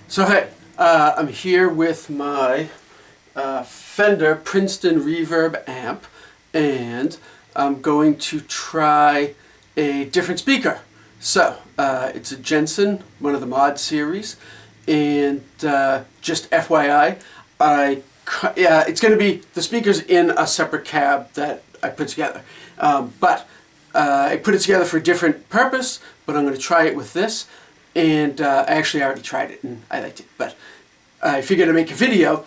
So hey, I'm here with my Fender Princeton Reverb amp, and I'm going to try a different speaker. So it's a Jensen, one of the Mod series, and just FYI, it's going to be, the speaker's in a separate cab that I put together, but I put it together for a different purpose, but I'm going to try it with this. And I actually already tried it and I liked it, but I figured I'd make a video.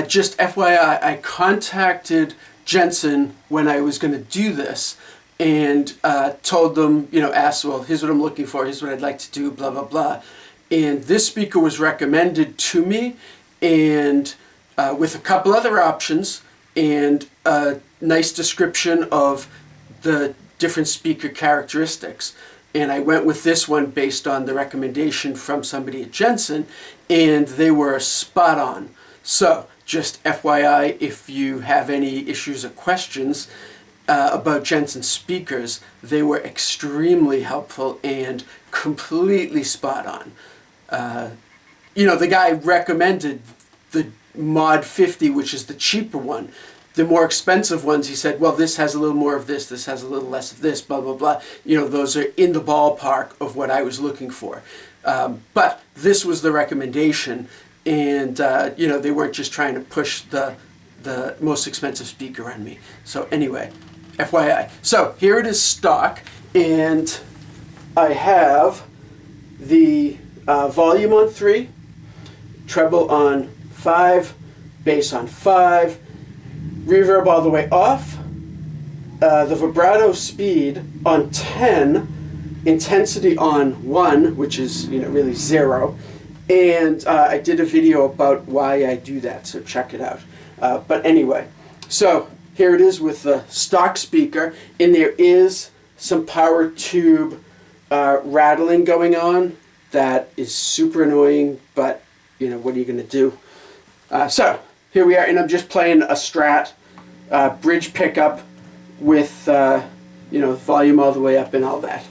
Just FYI, I contacted Jensen when I was going to do this and told them, asked, well, here's what I'm looking for, here's what I'd like to do, blah, blah, blah. And this speaker was recommended to me, and with a couple other options and a nice description of the different speaker characteristics. And I went with this one based on the recommendation from somebody at Jensen, and they were spot on. So just FYI, if you have any issues or questions about Jensen speakers, they were extremely helpful and completely spot on. The guy recommended the Mod 50, which is the cheaper one. The more expensive ones, he said, well, this has a little more of this, this has a little less of this, blah, blah, blah. Those are in the ballpark of what I was looking for. But this was the recommendation, and, they weren't just trying to push the most expensive speaker on me. So anyway, FYI. So here it is stock, and I have the volume on 3, treble on 5, bass on 5, reverb all the way off, the vibrato speed on 10, intensity on 1, which is really 0, and I did a video about why I do that, so check it out. But anyway, so here it is with the stock speaker, and there is some power tube rattling going on that is super annoying, but what are you going to do? So here we are, and I'm just playing a Strat bridge pickup with volume all the way up and all that.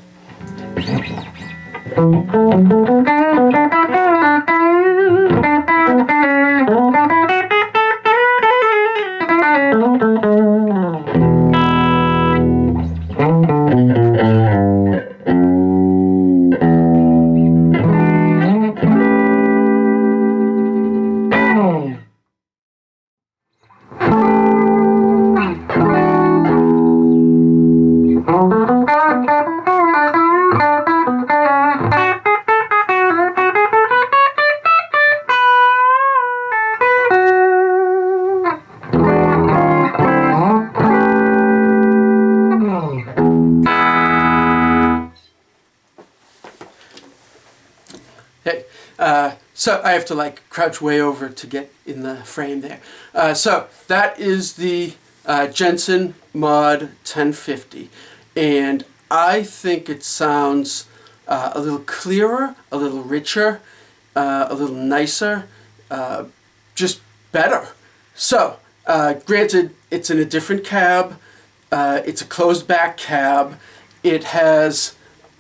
Hey, so I have to crouch way over to get in the frame there. So that is the Jensen Mod 1050, and I think it sounds a little clearer, a little richer, a little nicer, just better. So granted, it's in a different cab. It's a closed back cab. It has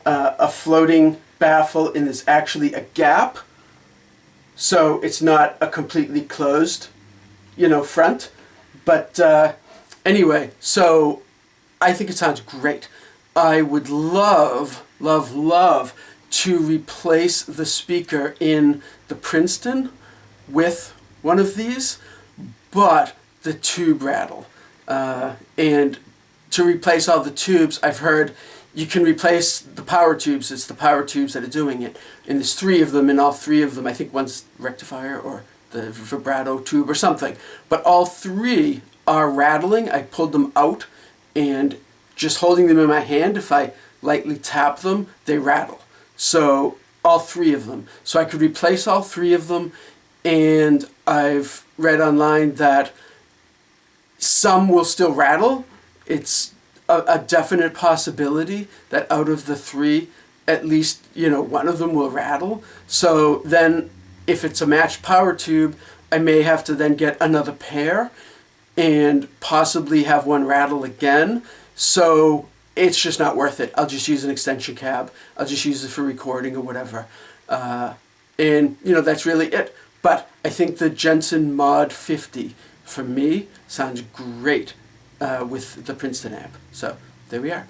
a floating baffle, and there's actually a gap, so it's not a completely closed front. But anyway, so I think it sounds great. I would love to replace the speaker in the Princeton with one of these, but the tube rattle, and to replace all the tubes, I've heard you can replace the power tubes. It's the power tubes that are doing it. And there's 3 of them, and all 3 of them, I think one's rectifier or the vibrato tube or something. But all 3 are rattling. I pulled them out, and just holding them in my hand, if I lightly tap them, they rattle. So all 3 of them. So I could replace all 3 of them, and I've read online that some will still rattle. It's a definite possibility that out of the 3, at least, one of them will rattle. So then if it's a matched power tube, I may have to then get another pair and possibly have one rattle again. So it's just not worth it. I'll just use an extension cab. I'll just use it for recording or whatever. And, you know, that's really it. But I think the Jensen Mod 50, for me, sounds great with the Princeton amp. So there we are.